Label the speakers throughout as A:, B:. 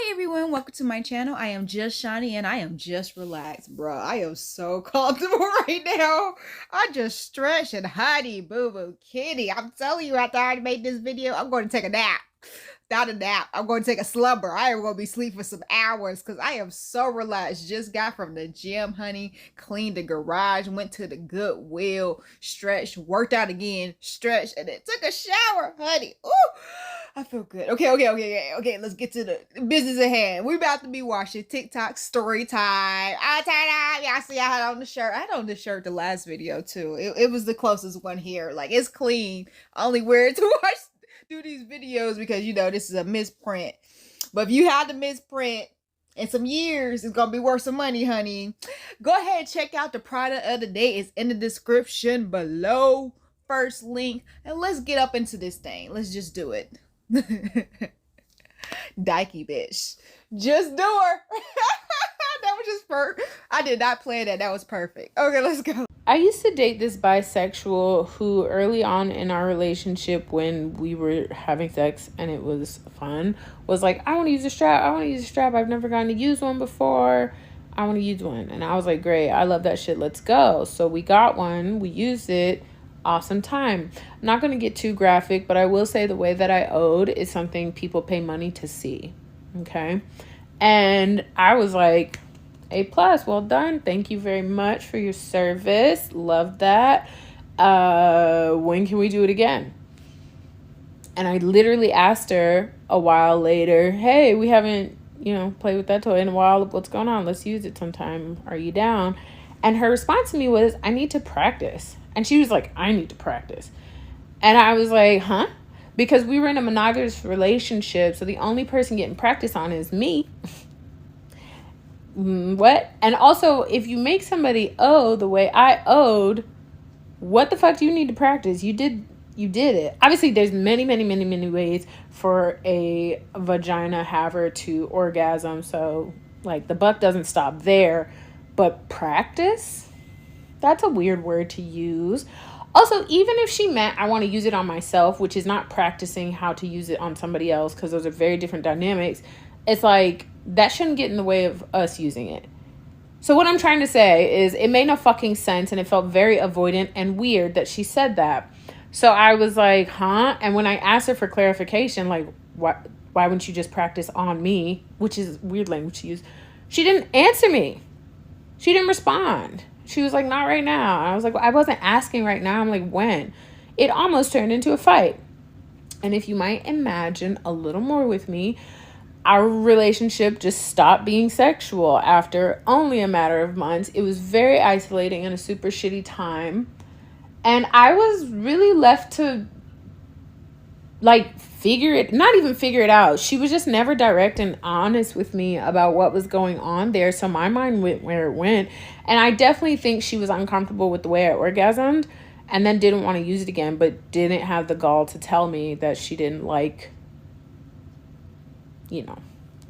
A: Hi everyone, welcome to my channel. I am just Shani and I am just relaxed, bro. I am so comfortable right now. I just stretch and honey boo boo kitty. I'm telling you, after I already made this video, I'm going to take a nap. Not a nap. I'm going to take a slumber. I am going to be asleep for some hours because I am so relaxed. Just got from the gym, honey. Cleaned the garage, went to the Goodwill, stretched, worked out again, stretched, and then took a shower, honey. Ooh, I feel good. Okay. Let's get to the business at hand. We're about to be watching TikTok story time. I turn up. Y'all see I had on the shirt. I had on this shirt the last video too. It was the closest one here. Like, it's clean. I only wear it to watch do these videos because this is a misprint. But if you had the misprint in some years, it's gonna be worth some money, honey. Go ahead and check out the product of the day. It's in the description below. First link. And let's get up into this thing. Let's just do it. Dykey bitch. Just do her. That was just perfect. I did not plan that. That was perfect. Okay, let's go.
B: I used to date this bisexual who early on in our relationship, when we were having sex and it was fun, was like, I want to use a strap. I want to use a strap. I've never gotten to use one before. I want to use one. And I was like, great. I love that shit. Let's go. So we got one. We used it. Awesome time. I'm not going to get too graphic, but I will say the way that I owed is something people pay money to see. Okay. And I was like, A+, well done. Thank you very much for your service. Love that. When can we do it again? And I literally asked her a while later, hey, we haven't, played with that toy in a while. What's going on? Let's use it sometime. Are you down? And her response to me was, I need to practice. And she was like, I need to practice. And I was like, huh? Because we were in a monogamous relationship, so the only person getting practice on is me. What? And also, if you make somebody owe the way I owed, what the fuck do you need to practice? You did it. Obviously, there's many ways for a vagina haver to orgasm, so like the buck doesn't stop there. But practice? That's a weird word to use. Also, even if she meant I want to use it on myself, which is not practicing how to use it on somebody else, because those are very different dynamics, it's like, that shouldn't get in the way of us using it. So what I'm trying to say is it made no fucking sense, and it felt very avoidant and weird that she said that. So I was like, huh? And when I asked her for clarification, like, why wouldn't you just practice on me, which is weird language to use, she didn't answer me. She didn't respond. She was like, not right now. I was like, well, I wasn't asking right now. I'm like, when? It almost turned into a fight. And if you might imagine a little more with me, our relationship just stopped being sexual after only a matter of months. It was very isolating and a super shitty time. And I was really left to not even figure it out. She was just never direct and honest with me about what was going on there. So my mind went where it went. And I definitely think she was uncomfortable with the way I orgasmed and then didn't want to use it again, but didn't have the gall to tell me that she didn't like,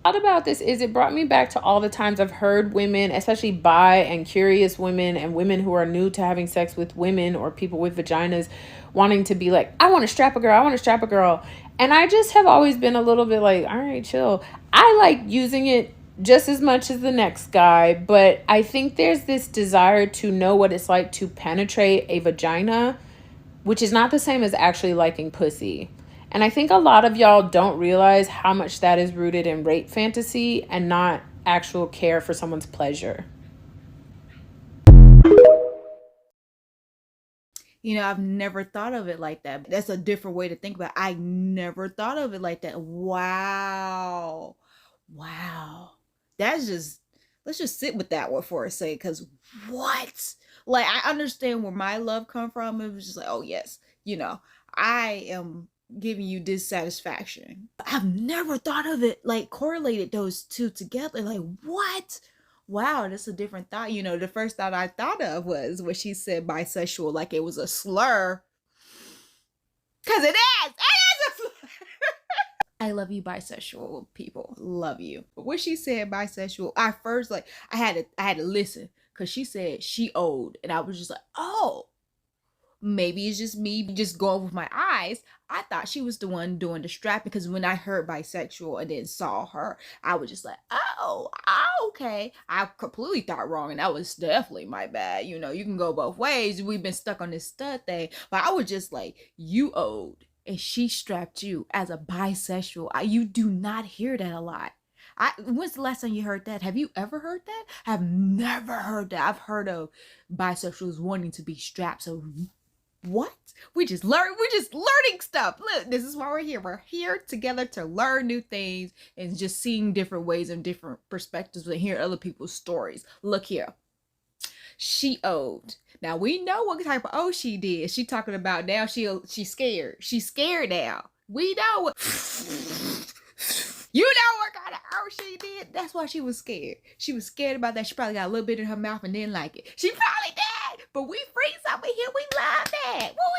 B: Thought about this is it brought me back to all the times I've heard women, especially bi and curious women and women who are new to having sex with women or people with vaginas, wanting to be like, I want to strap a girl. I want to strap a girl. And I just have always been a little bit like, all right, chill. I like using it just as much as the next guy, but I think there's this desire to know what it's like to penetrate a vagina, which is not the same as actually liking pussy. And I think a lot of y'all don't realize how much that is rooted in rape fantasy and not actual care for someone's pleasure.
A: I've never thought of it like that. That's a different way to think about it. I never thought of it like that. Wow. Let's just sit with that one for a second. Because what? Like, I understand where my love come from. It was just like, oh, yes. I am giving you dissatisfaction. I've never thought of it, like, correlated those two together. Like, what? Wow, that's a different thought. The first thought I thought of was when she said bisexual, like it was a slur. Because it is a slur. I love you, bisexual people. Love you. But when she said bisexual, I first, like, I had to listen. Because she said she owed. And I was just like, oh, maybe it's just me just going with my eyes. I thought she was the one doing the strapping, because when I heard bisexual and then saw her, I was just like, oh, okay. I completely thought wrong, and that was definitely my bad. You know, you can go both ways. We've been stuck on this stud thing, but I was just like, you owed, and she strapped you as a bisexual. You do not hear that a lot. When's the last time you heard that? Have you ever heard that? I've never heard that. I've heard of bisexuals wanting to be strapped. So what? We're just learning stuff. Look, this is why we're here. We're here together to learn new things and just seeing different ways and different perspectives and hear other people's stories. Look here. She owed. Now we know what type of O she did. She talking about now she's scared. She's scared now. We know what you know what kind of O she did. That's why she was scared. She was scared about that. She probably got a little bit in her mouth and didn't like it. She probably did. But we freaks over here. We love that. What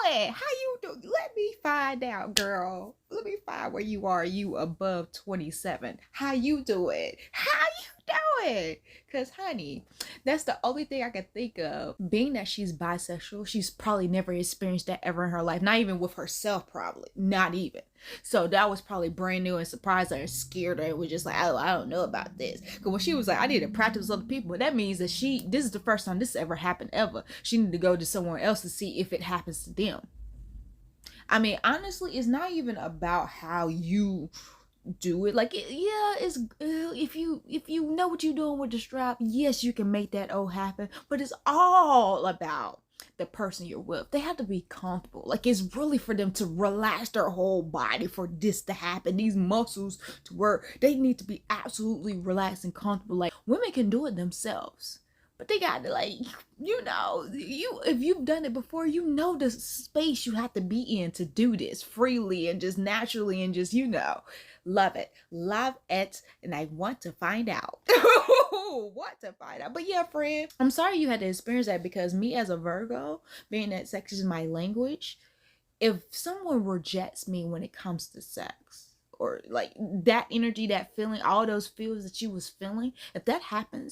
A: we doing? How you do? Let me find out, girl. Let me find where you are. You above 27. How you doing? How you doing? Because, honey, that's the only thing I can think of. Being that she's bisexual, she's probably never experienced that ever in her life. Not even with herself, probably. Not even. So that was probably brand new and surprised her and scared her. It was just like, oh, I don't know about this. Because when she was like, I need to practice with other people, that means that this is the first time this ever happened ever. She needed to go to somewhere else to see if it happens to them. I mean, honestly, it's not even about how you do it. Like, it's if you know what you're doing with the strap, yes, you can make that happen. But it's all about the person you're with. They have to be comfortable. Like, it's really for them to relax their whole body for this to happen. These muscles to work, they need to be absolutely relaxed and comfortable. Like, women can do it themselves, but they got to, like, you know, if you've done it before, you know the space you have to be in to do this freely and just naturally and just, you know, love it. And I want to find out. But yeah, friend, I'm sorry you had to experience that, because me as a Virgo, being that sex is my language, if someone rejects me when it comes to sex, or like that energy, that feeling, all those feels that you was feeling, if that happened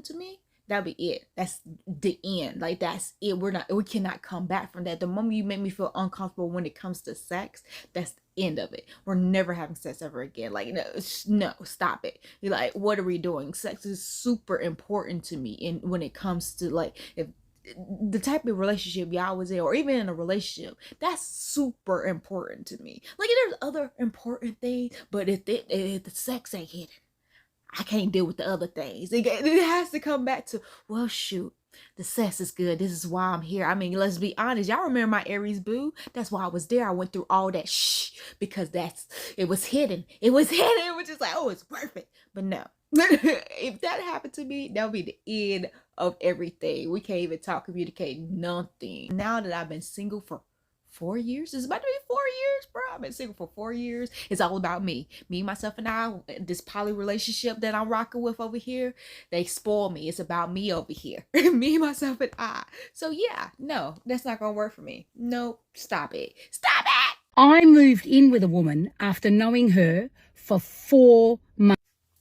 A: to me, that'll be it. That's the end. Like, that's it. We cannot come back from that. The moment you make me feel uncomfortable when it comes to sex, that's the end of it. We're never having sex ever again. Like, no, stop it. You're like, what are we doing? Sex is super important to me. And when it comes to, like, if the type of relationship y'all was in, or even in a relationship, that's super important to me. Like, there's other important things, but if the sex ain't hitting, I can't deal with the other things. It has to come back to, well, shoot, the sex is good. This is why I'm here. I mean, let's be honest. Y'all remember my Aries boo? That's why I was there. I went through all that because it was hidden. It was just like, oh, it's worth it. But no. If that happened to me, that would be the end of everything. We can't even talk, communicate, nothing. Now that I've been single for 4 years, it's about to be 4 years, bro. I've been single for 4 years. It's all about me, myself, and I. This poly relationship that I'm rocking with over here, they spoil me. It's about me over here. Me, myself, and I. So yeah, no, that's not gonna work for me. No, stop it.
C: I moved in with a woman after knowing her for 4 months.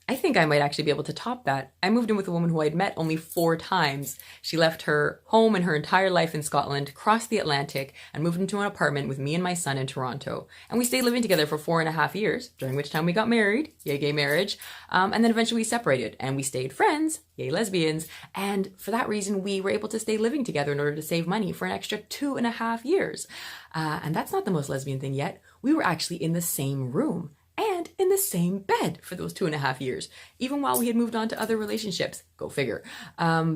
D: I think I might actually be able to top that. I moved in with a woman who I'd met only 4 times. She left her home and her entire life in Scotland, crossed the Atlantic, and moved into an apartment with me and my son in Toronto. And we stayed living together for 4.5 years, during which time we got married, yay gay marriage, and then eventually we separated. And we stayed friends, yay lesbians, and for that reason we were able to stay living together in order to save money for an extra 2.5 years. And that's not the most lesbian thing yet. We were actually in the same room and in the same bed for those 2.5 years, even while we had moved on to other relationships. Go figure.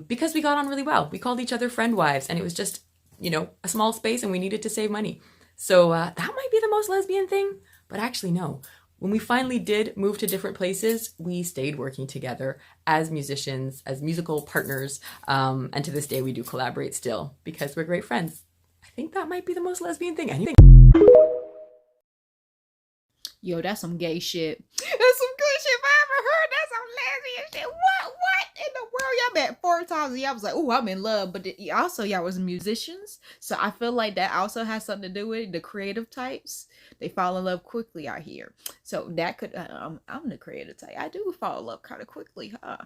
D: Because we got on really well. We called each other friend wives, and it was just, you know, a small space and we needed to save money. So that might be the most lesbian thing, but actually no. When we finally did move to different places, we stayed working together as musicians, as musical partners, and to this day we do collaborate still because we're great friends. I think that might be the most lesbian thing. Anything.
A: Yo, that's some gay shit. That's some good shit if I ever heard. That's some lesbian shit. What in the world? Y'all met 4 times and y'all was like, oh, I'm in love. But also y'all was musicians. So I feel like that also has something to do with it. The creative types. They fall in love quickly out here. So that could, I'm the creative type. I do fall in love kind of quickly, huh?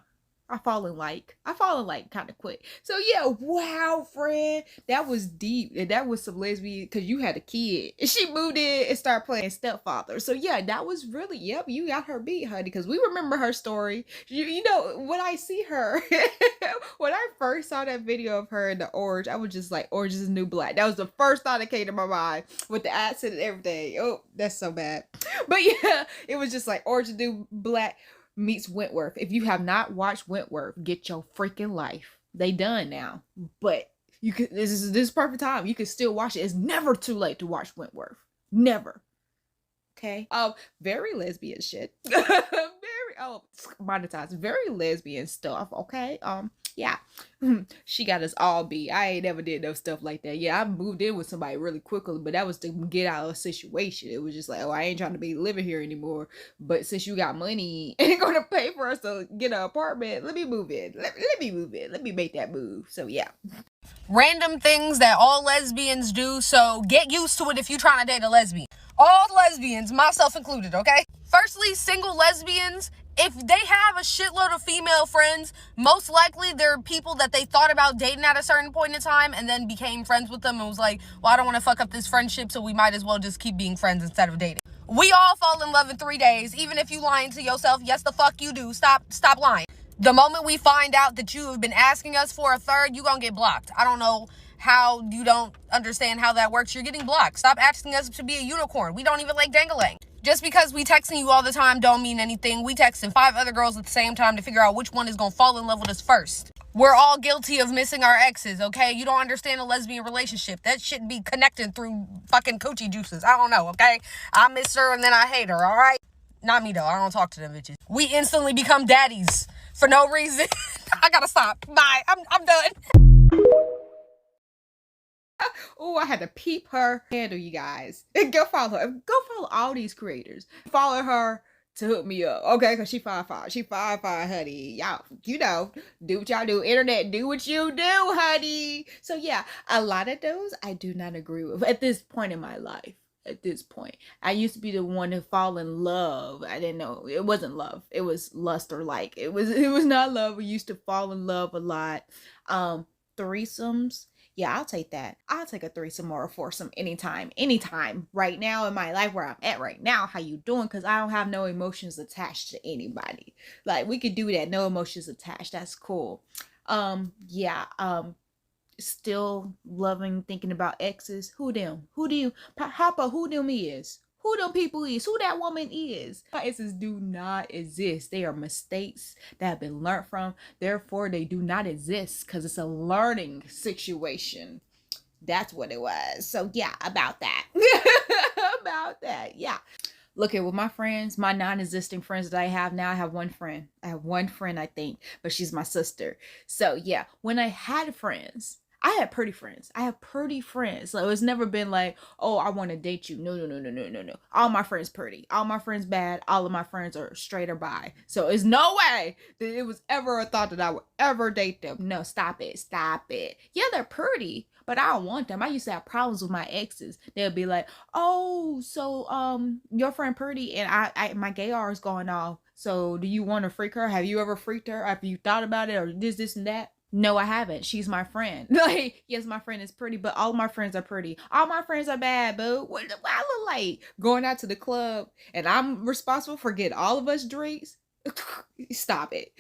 A: I fall in like kind of quick. So yeah, wow, friend, that was deep, and that was some lesbian because you had a kid, and she moved in and started playing stepfather. So yeah, that was really, yep, you got her beat, honey, because we remember her story. You know, when I see her, when I first saw that video of her in the orange, I was just like, orange is the new black. That was the first thought that came to my mind with the accent and everything. Oh, that's so bad. But yeah, it was just like orange is the new black meets Wentworth. If you have not watched Wentworth, get your freaking life. They done now, but you could. This is perfect time. You can still watch it. It's never too late to watch Wentworth. Never. Okay. Very lesbian shit. Monetized. Very lesbian stuff. Okay. Yeah. She got us all beat. I ain't never did no stuff like that. Yeah, I moved in with somebody really quickly, but that was to get out of a situation. It was just like, oh, I ain't trying to be living here anymore. But since you got money and gonna pay for us to get an apartment, let me move in. Let me move in. Let me make that move. So yeah.
E: Random things that all lesbians do, so get used to it if you're trying to date a lesbian. All lesbians, myself included, okay? Firstly, single lesbians, if they have a shitload of female friends, most likely they're people that they thought about dating at a certain point in time and then became friends with them and was like, well, I don't want to fuck up this friendship, so we might as well just keep being friends instead of dating. We all fall in love in 3 days, even if you lying to yourself. Yes, the fuck you do. Stop lying. The moment we find out that you have been asking us for a third, you gonna get blocked. I don't know how you don't understand how that works. You're getting blocked. Stop asking us to be a unicorn. We don't even like dangling. Just because we texting you all the time don't mean anything. We texting 5 other girls at the same time to figure out which one is gonna fall in love with us first. We're all guilty of missing our exes, okay? You don't understand a lesbian relationship. That shouldn't be connected through fucking coochie juices. I don't know, okay? I miss her and then I hate her, all right? Not me, though. I don't talk to them bitches. We instantly become daddies for no reason. I gotta stop. Bye. I'm done.
A: Oh, I had to peep her handle, you guys. Go follow her. Go follow all these creators. Follow her to hook me up, okay? Because she 5'5". She 5'5", honey. Y'all, you know, do what y'all do. Internet, do what you do, honey. So yeah, a lot of those I do not agree with at this point in my life. At this point, I used to be the one to fall in love. I didn't know it wasn't love. It was lust or like. It was not love. We used to fall in love a lot. Threesomes. Yeah, I'll take that. I'll take a threesome or a foursome anytime. Right now in my life where I'm at right now, how you doing? Because I don't have no emotions attached to anybody. Like, we could do that. No emotions attached. That's cool. Yeah. Still loving, thinking about exes. Who them? Who do you, Papa, who them is? Who them people is? Who that woman is? My exes do not exist. They are mistakes that have been learned from. Therefore, they do not exist because it's a learning situation. That's what it was. So yeah, about that. About that. Yeah. Look at with my friends, my non-existing friends that I have now, I have one friend. I have I think, but she's my sister. So yeah, when I had friends, I had pretty friends. I have pretty friends. So it's never been like, oh, I want to date you. No. All my friends pretty. All my friends bad. All of my friends are straight or bi. So it's no way that it was ever a thought that I would ever date them. No, stop it. Yeah, they're pretty, but I don't want them. I used to have problems with my exes. They'll be like, oh, so your friend pretty and I my gay R is going off. So do you want to freak her? Have you ever freaked her? Have you thought about it or this and that? No, I haven't. She's my friend. Like, yes, my friend is pretty, but all my friends are pretty. All my friends are bad, boo. What I look like? Going out to the club and I'm responsible for getting all of us drinks? Stop it.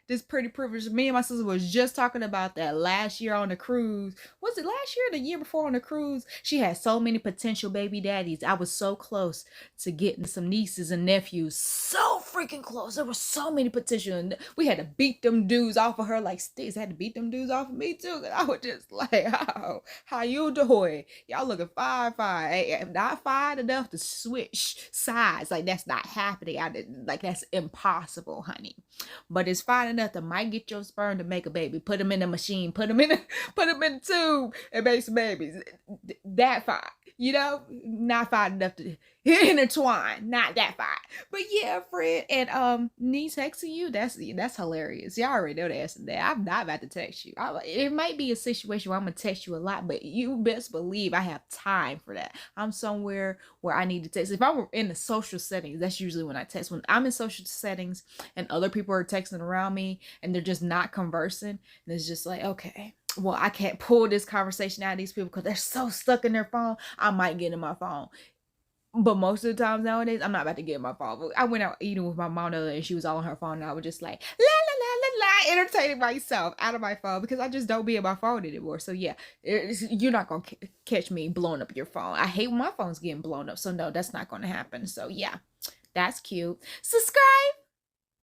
A: This pretty privilege. Me and my sister was just talking about that last year on the cruise. Was it last year or the year before on the cruise? She had so many potential baby daddies. I was so close to getting some nieces and nephews. So freaking close. There were so many potential. We had to beat them dudes off of her like sticks. I had to beat them dudes off of me too. I was just like, oh, how you doing? Y'all looking fine. Hey, not fine enough to switch sides. Like, that's not happening. Like, that's impossible, honey. But it's fine enough to might get your sperm to make a baby. Put them in a machine. Put them in a tube and make some babies. That fine. You know, not fine enough to intertwine, not that fine. But yeah, friend, and me texting you, that's hilarious. Y'all already know the answer to that. I'm not about to text you. It might be a situation where I'm gonna text you a lot, but you best believe I have time for that. I'm somewhere where I need to text. If I'm in the social settings, that's usually when I text. When I'm in social settings and other people are texting around me and they're just not conversing, and it's just like, okay, well, I can't pull this conversation out of these people because they're so stuck in their phone. I might get in my phone. But most of the times nowadays, I'm not about to get in my phone. I went out eating with my mom the other day and she was all on her phone and I was just like, la la la la la, entertaining myself out of my phone because I just don't be in my phone anymore. So yeah, you're not going to catch me blowing up your phone. I hate when my phone's getting blown up. So no, that's not going to happen. So yeah, that's cute. Subscribe.